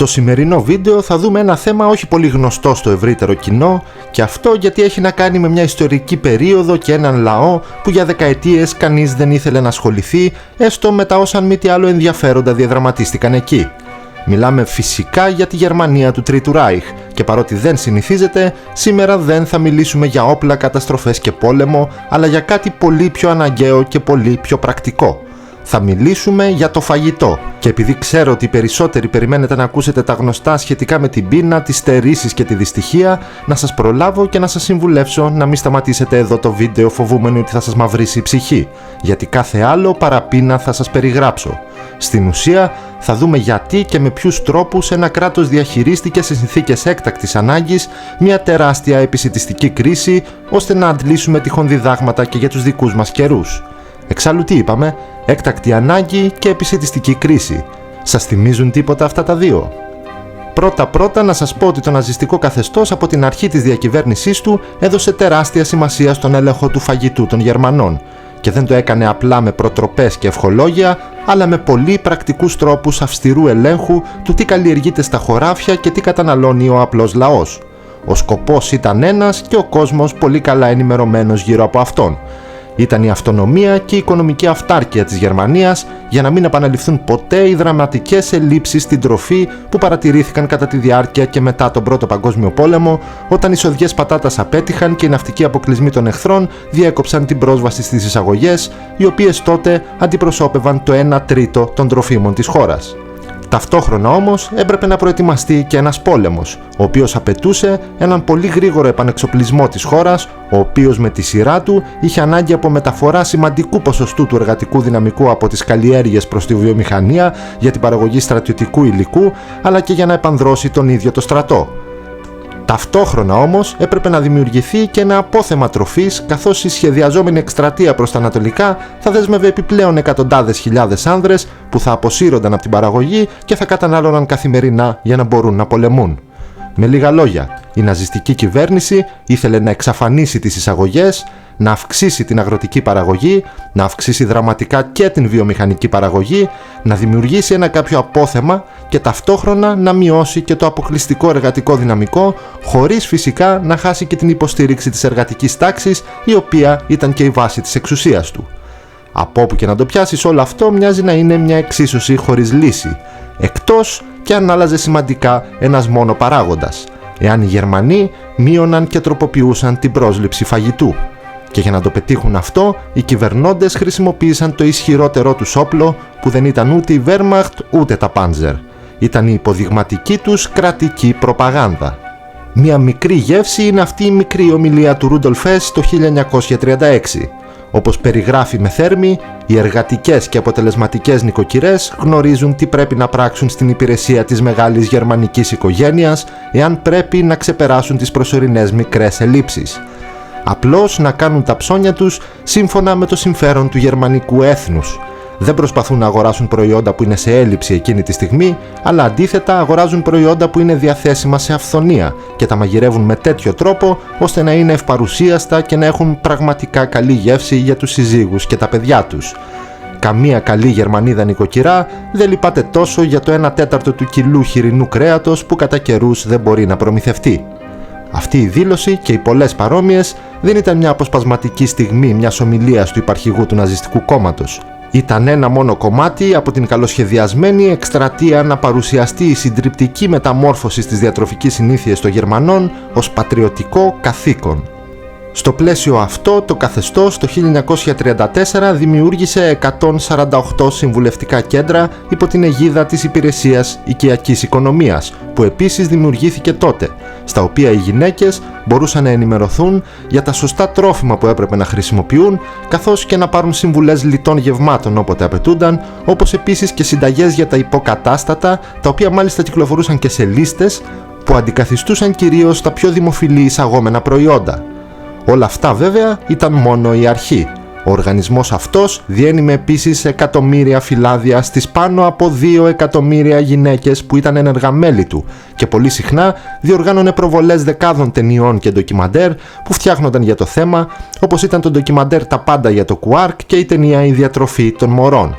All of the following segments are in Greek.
Στο σημερινό βίντεο θα δούμε ένα θέμα όχι πολύ γνωστό στο ευρύτερο κοινό, και αυτό γιατί έχει να κάνει με μια ιστορική περίοδο και έναν λαό που για δεκαετίες κανείς δεν ήθελε να ασχοληθεί, έστω με τα όσα αν μη τι άλλο ενδιαφέροντα διαδραματίστηκαν εκεί. Μιλάμε φυσικά για τη Γερμανία του Τρίτου Ράιχ, και παρότι δεν συνηθίζεται, σήμερα δεν θα μιλήσουμε για όπλα, καταστροφές και πόλεμο, αλλά για κάτι πολύ πιο αναγκαίο και πολύ πιο πρακτικό. Θα μιλήσουμε για το φαγητό, και επειδή ξέρω ότι οι περισσότεροι περιμένετε να ακούσετε τα γνωστά σχετικά με την πείνα, τις στερήσεις και τη δυστυχία, να σας προλάβω και να σας συμβουλεύσω να μην σταματήσετε εδώ το βίντεο φοβούμενοι ότι θα σας μαυρίσει η ψυχή, γιατί κάθε άλλο παρά πείνα θα σας περιγράψω. Στην ουσία θα δούμε γιατί και με ποιους τρόπους ένα κράτος διαχειρίστηκε σε συνθήκες έκτακτης ανάγκης μια τεράστια επισιτιστική κρίση, ώστε να αντλήσουμε τυχόν διδάγματα και για τους δικούς μας καιρούς. Εξάλλου τι είπαμε, έκτακτη ανάγκη και επισιτιστική κρίση. Σας θυμίζουν τίποτα αυτά τα δύο? Πρώτα να σας πω ότι το ναζιστικό καθεστώς από την αρχή της διακυβέρνησής του έδωσε τεράστια σημασία στον έλεγχο του φαγητού των Γερμανών, και δεν το έκανε απλά με προτροπές και ευχολόγια, αλλά με πολύ πρακτικούς τρόπους αυστηρού ελέγχου του τι καλλιεργείται στα χωράφια και τι καταναλώνει ο απλός λαός. Ο σκοπός ήταν ένας και ο κόσμος πολύ καλά ενημερωμένος γύρω από αυτόν. Ήταν η αυτονομία και η οικονομική αυτάρκεια της Γερμανίας, για να μην επαναληφθούν ποτέ οι δραματικές ελλείψεις στην τροφή που παρατηρήθηκαν κατά τη διάρκεια και μετά τον Πρώτο Παγκόσμιο Πόλεμο, όταν οι σοδιές πατάτας απέτυχαν και οι ναυτικοί αποκλεισμοί των εχθρών διέκοψαν την πρόσβαση στις εισαγωγές, οι οποίες τότε αντιπροσώπευαν το 1 τρίτο των τροφίμων της χώρας. Ταυτόχρονα όμως έπρεπε να προετοιμαστεί και ένας πόλεμος, ο οποίος απαιτούσε έναν πολύ γρήγορο επανεξοπλισμό της χώρας, ο οποίος με τη σειρά του είχε ανάγκη από μεταφορά σημαντικού ποσοστού του εργατικού δυναμικού από τις καλλιέργειες προς τη βιομηχανία για την παραγωγή στρατιωτικού υλικού, αλλά και για να επανδρώσει τον ίδιο το στρατό. Ταυτόχρονα όμως έπρεπε να δημιουργηθεί και ένα απόθεμα τροφής, καθώς η σχεδιαζόμενη εκστρατεία προς τα ανατολικά θα δέσμευε επιπλέον εκατοντάδες χιλιάδες άνδρες που θα αποσύρονταν από την παραγωγή και θα κατανάλωναν καθημερινά για να μπορούν να πολεμούν. Με λίγα λόγια, η ναζιστική κυβέρνηση ήθελε να εξαφανίσει τις εισαγωγές, να αυξήσει την αγροτική παραγωγή, να αυξήσει δραματικά και την βιομηχανική παραγωγή, να δημιουργήσει ένα κάποιο απόθεμα και ταυτόχρονα να μειώσει και το αποκλειστικό εργατικό δυναμικό, χωρίς φυσικά να χάσει και την υποστήριξη της εργατικής τάξης, η οποία ήταν και η βάση της εξουσίας του. Από όπου και να το πιάσεις, όλο αυτό μοιάζει να είναι μια εξίσωση χωρίς λύση, εκτός και αν άλλαζε σημαντικά ένας μόνο παράγοντας, εάν οι Γερμανοί μείωναν και τροποποιούσαν την πρόσληψη φαγητού. Και για να το πετύχουν αυτό, οι κυβερνώντες χρησιμοποίησαν το ισχυρότερό τους όπλο, που δεν ήταν ούτε η Wehrmacht ούτε τα Panzer. Ήταν η υποδειγματική τους κρατική προπαγάνδα. Μια μικρή γεύση είναι αυτή η μικρή ομιλία του Rudolf Hess το 1936. Όπως περιγράφει με θέρμη, οι εργατικές και αποτελεσματικές νοικοκυρές γνωρίζουν τι πρέπει να πράξουν στην υπηρεσία της μεγάλης γερμανικής οικογένειας, εάν πρέπει να ξεπεράσουν τις προσωρινές μικρές ελλείψεις. Απλώς να κάνουν τα ψώνια τους σύμφωνα με το συμφέρον του γερμανικού έθνους. Δεν προσπαθούν να αγοράσουν προϊόντα που είναι σε έλλειψη εκείνη τη στιγμή, αλλά αντίθετα αγοράζουν προϊόντα που είναι διαθέσιμα σε αυθονία και τα μαγειρεύουν με τέτοιο τρόπο ώστε να είναι ευπαρουσίαστα και να έχουν πραγματικά καλή γεύση για τους συζύγους και τα παιδιά τους. Καμία καλή Γερμανίδα νοικοκυρά δεν λυπάται τόσο για το 1/4 του κιλού χοιρινού κρέατος που κατά καιρούς δεν μπορεί να προμηθευτεί. Αυτή η δήλωση και οι πολλές παρόμοιες δεν ήταν μια αποσπασματική στιγμή μιας ομιλίας του υπαρχηγού του ναζιστικού κόμματος. Ήταν ένα μόνο κομμάτι από την καλοσχεδιασμένη εκστρατεία να παρουσιαστεί η συντριπτική μεταμόρφωση στις διατροφικές συνήθειες των Γερμανών ως πατριωτικό καθήκον. Στο πλαίσιο αυτό, το καθεστώς το 1934 δημιούργησε 148 συμβουλευτικά κέντρα υπό την αιγίδα της Υπηρεσίας Οικιακής Οικονομίας, που επίσης δημιουργήθηκε τότε, στα οποία οι γυναίκες μπορούσαν να ενημερωθούν για τα σωστά τρόφιμα που έπρεπε να χρησιμοποιούν, καθώς και να πάρουν συμβουλές λιτών γευμάτων όποτε απαιτούνταν, όπως επίσης και συνταγές για τα υποκατάστατα, τα οποία μάλιστα κυκλοφορούσαν και σε λίστες που αντικαθιστούσαν κυρίως τα πιο δημοφιλή εισαγόμενα προϊόντα. Όλα αυτά βέβαια ήταν μόνο η αρχή. Ο οργανισμός αυτός διένυμε επίσης εκατομμύρια φυλάδια στις πάνω από 2 εκατομμύρια γυναίκες που ήταν ενεργά μέλη του, και πολύ συχνά διοργάνωνε προβολές δεκάδων ταινιών και ντοκιμαντέρ που φτιάχνονταν για το θέμα, όπως ήταν το ντοκιμαντέρ «Τα πάντα για το Κουάρκ» και η ταινία «Η διατροφή των μωρών».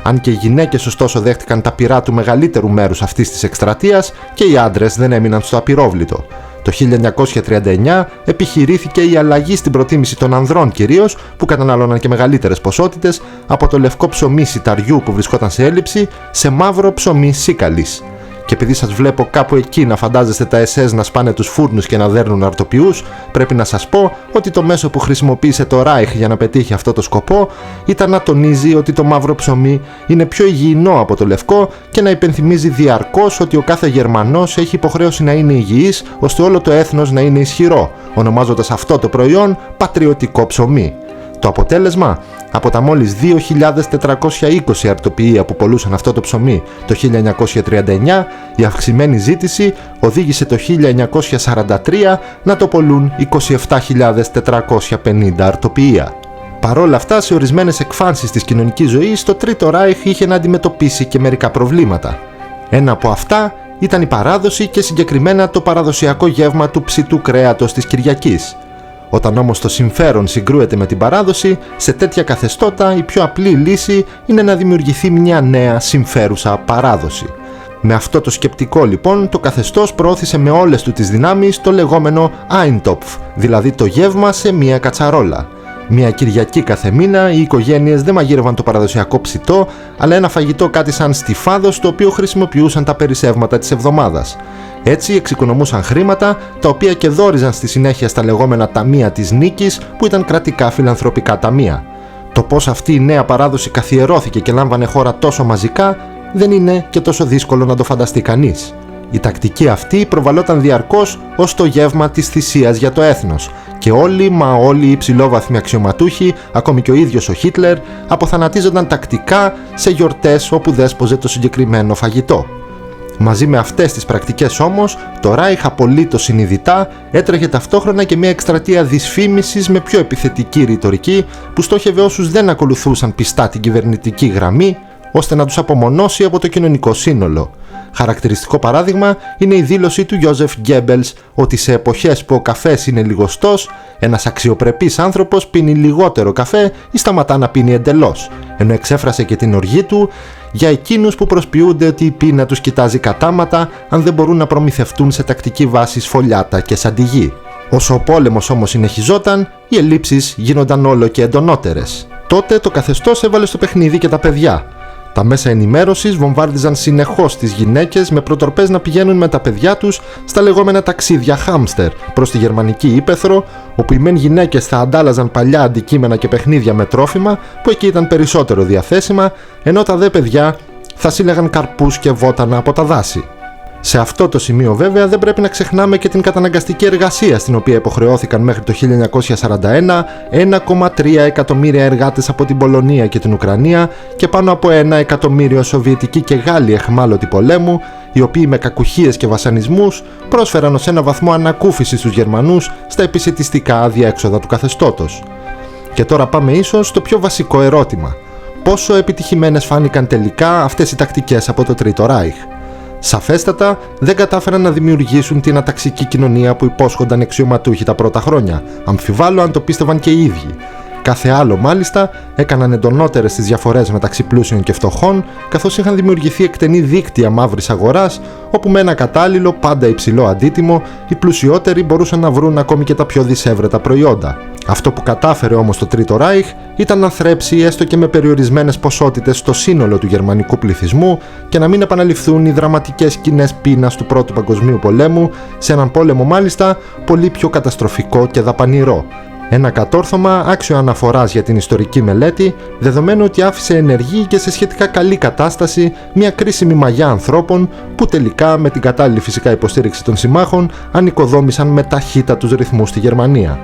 Αν και οι γυναίκες ωστόσο δέχτηκαν τα πυρά του μεγαλύτερου μέρους αυτής της εκστρατείας και οι άντρες δεν έμειναν στο απειρόβλητο. Το 1939 επιχειρήθηκε η αλλαγή στην προτίμηση των ανδρών κυρίως, που κατανάλωναν και μεγαλύτερες ποσότητες, από το λευκό ψωμί σιταριού που βρισκόταν σε έλλειψη σε μαύρο ψωμί σίκαλης. Και επειδή σας βλέπω κάπου εκεί να φαντάζεστε τα SS να σπάνε τους φούρνους και να δέρνουν αρτοποιούς, πρέπει να σας πω ότι το μέσο που χρησιμοποίησε το Ράιχ για να πετύχει αυτό το σκοπό ήταν να τονίζει ότι το μαύρο ψωμί είναι πιο υγιεινό από το λευκό και να υπενθυμίζει διαρκώς ότι ο κάθε Γερμανός έχει υποχρέωση να είναι υγιής, ώστε όλο το έθνος να είναι ισχυρό, ονομάζοντας αυτό το προϊόν πατριωτικό ψωμί. Το αποτέλεσμα, από τα μόλις 2.420 αρτοποιεία που πωλούσαν αυτό το ψωμί το 1939, η αυξημένη ζήτηση οδήγησε το 1943 να το πωλούν 27.450 αρτοποιεία. Παρόλα αυτά, σε ορισμένες εκφάνσεις της κοινωνικής ζωής, το Τρίτο Ράιχ είχε να αντιμετωπίσει και μερικά προβλήματα. Ένα από αυτά ήταν η παράδοση και συγκεκριμένα το παραδοσιακό γεύμα του ψητού κρέατος της Κυριακής. Όταν όμως το συμφέρον συγκρούεται με την παράδοση, σε τέτοια καθεστώτα η πιο απλή λύση είναι να δημιουργηθεί μια νέα συμφέρουσα παράδοση. Με αυτό το σκεπτικό λοιπόν, το καθεστώς προώθησε με όλες του τις δυνάμεις το λεγόμενο Eintopf, δηλαδή το γεύμα σε μια κατσαρόλα. Μια Κυριακή κάθε μήνα οι οικογένειες δεν μαγείρευαν το παραδοσιακό ψητό, αλλά ένα φαγητό κάτι σαν στιφάδος, το οποίο χρησιμοποιούσαν τα περισσεύματα της εβδομάδας. Έτσι εξοικονομούσαν χρήματα, τα οποία και δώριζαν στη συνέχεια στα λεγόμενα ταμεία της νίκης, που ήταν κρατικά φιλανθρωπικά ταμεία. Το πώς αυτή η νέα παράδοση καθιερώθηκε και λάμβανε χώρα τόσο μαζικά, δεν είναι και τόσο δύσκολο να το φανταστεί κανείς. Η τακτική αυτή προβαλόταν διαρκώς ως το γεύμα της θυσίας για το έθνος και όλοι οι υψηλόβαθμοι αξιωματούχοι, ακόμη και ο ίδιος ο Χίτλερ, αποθανατίζονταν τακτικά σε γιορτές όπου δέσποζε το συγκεκριμένο φαγητό. Μαζί με αυτές τις πρακτικές όμως, το Ράιχ απολύτως συνειδητά έτρεχε ταυτόχρονα και μια εκστρατεία δυσφήμισης με πιο επιθετική ρητορική που στόχευε όσους δεν ακολουθούσαν πιστά την κυβερνητική γραμμή, ώστε να τους απομονώσει από το κοινωνικό σύνολο. Χαρακτηριστικό παράδειγμα είναι η δήλωση του Γιόζεφ Γκέμπελς ότι σε εποχές που ο καφές είναι λιγοστός, ένας αξιοπρεπής άνθρωπος πίνει λιγότερο καφέ ή σταματά να πίνει εντελώς, ενώ εξέφρασε και την οργή του για εκείνους που προσποιούνται ότι η πείνα τους κοιτάζει κατάματα αν δεν μπορούν να προμηθευτούν σε τακτική βάση σφολιάτα και σαντιγί. Όσο ο πόλεμος όμως συνεχιζόταν, οι ελλείψεις γίνονταν όλο και εντονότερες. Τότε το καθεστώς έβαλε στο παιχνίδι και τα παιδιά. Τα μέσα ενημέρωσης βομβάρδιζαν συνεχώς τις γυναίκες με προτροπές να πηγαίνουν με τα παιδιά τους στα λεγόμενα ταξίδια χάμστερ προς τη γερμανική ύπαιθρο, όπου οι μεν γυναίκες θα αντάλλαζαν παλιά αντικείμενα και παιχνίδια με τρόφιμα που εκεί ήταν περισσότερο διαθέσιμα, ενώ τα δε παιδιά θα σύλλεγαν καρπούς και βότανα από τα δάση. Σε αυτό το σημείο βέβαια δεν πρέπει να ξεχνάμε και την καταναγκαστική εργασία στην οποία υποχρεώθηκαν μέχρι το 1941 1,3 εκατομμύρια εργάτες από την Πολωνία και την Ουκρανία και πάνω από 1 εκατομμύριο Σοβιετικοί και Γάλλοι αιχμάλωτοι πολέμου, οι οποίοι με κακουχίες και βασανισμούς πρόσφεραν ως ένα βαθμό ανακούφιση στους Γερμανούς στα επισιτιστικά αδιέξοδα του καθεστώτος. Και τώρα πάμε ίσως στο πιο βασικό ερώτημα. Πόσο επιτυχημένες φάνηκαν τελικά αυτές οι τακτικές από το Τρίτο Ράιχ? Σαφέστατα δεν κατάφεραν να δημιουργήσουν την αταξική κοινωνία που υπόσχονταν αξιωματούχοι τα πρώτα χρόνια. Αμφιβάλλω αν το πίστευαν και οι ίδιοι. Κάθε άλλο μάλιστα έκαναν εντονότερες τις διαφορές μεταξύ πλούσιων και φτωχών, καθώς είχαν δημιουργηθεί εκτενή δίκτυα μαύρης αγοράς, όπου με ένα κατάλληλο, πάντα υψηλό αντίτιμο, οι πλουσιότεροι μπορούσαν να βρουν ακόμη και τα πιο δυσέβρετα προϊόντα. Αυτό που κατάφερε όμως το Τρίτο Ράιχ ήταν να θρέψει έστω και με περιορισμένες ποσότητες στο σύνολο του γερμανικού πληθυσμού και να μην επαναληφθούν οι δραματικές σκηνές πείνας του Πρώτου Παγκοσμίου Πολέμου, σε έναν πόλεμο μάλιστα πολύ πιο καταστροφικό και δαπανηρό. Ένα κατόρθωμα άξιο αναφοράς για την ιστορική μελέτη, δεδομένου ότι άφησε ενεργή και σε σχετικά καλή κατάσταση μια κρίσιμη μαγιά ανθρώπων που τελικά με την κατάλληλη φυσικά υποστήριξη των συμμάχων ανοικοδόμησαν με ταχύτατους ρυθμούς στη Γερμανία.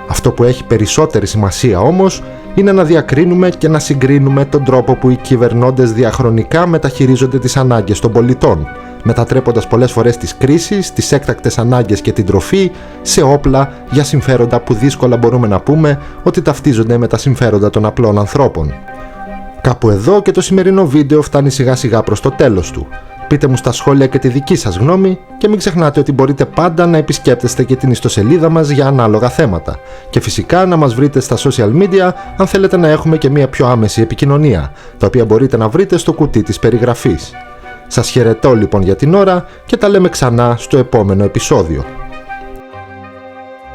Αυτό που έχει περισσότερη σημασία όμως είναι να διακρίνουμε και να συγκρίνουμε τον τρόπο που οι κυβερνώντες διαχρονικά μεταχειρίζονται τις ανάγκες των πολιτών, μετατρέποντας πολλές φορές τις κρίσεις, τις έκτακτες ανάγκες και την τροφή σε όπλα για συμφέροντα που δύσκολα μπορούμε να πούμε ότι ταυτίζονται με τα συμφέροντα των απλών ανθρώπων. Κάπου εδώ και το σημερινό βίντεο φτάνει σιγά σιγά προς το τέλος του. πείτε μου στα σχόλια και τη δική σας γνώμη και μην ξεχνάτε ότι μπορείτε πάντα να επισκέπτεστε και την ιστοσελίδα μας για ανάλογα θέματα και φυσικά να μας βρείτε στα social media αν θέλετε να έχουμε και μια πιο άμεση επικοινωνία, τα οποία μπορείτε να βρείτε στο κουτί της περιγραφής. Σας χαιρετώ λοιπόν για την ώρα και τα λέμε ξανά στο επόμενο επεισόδιο.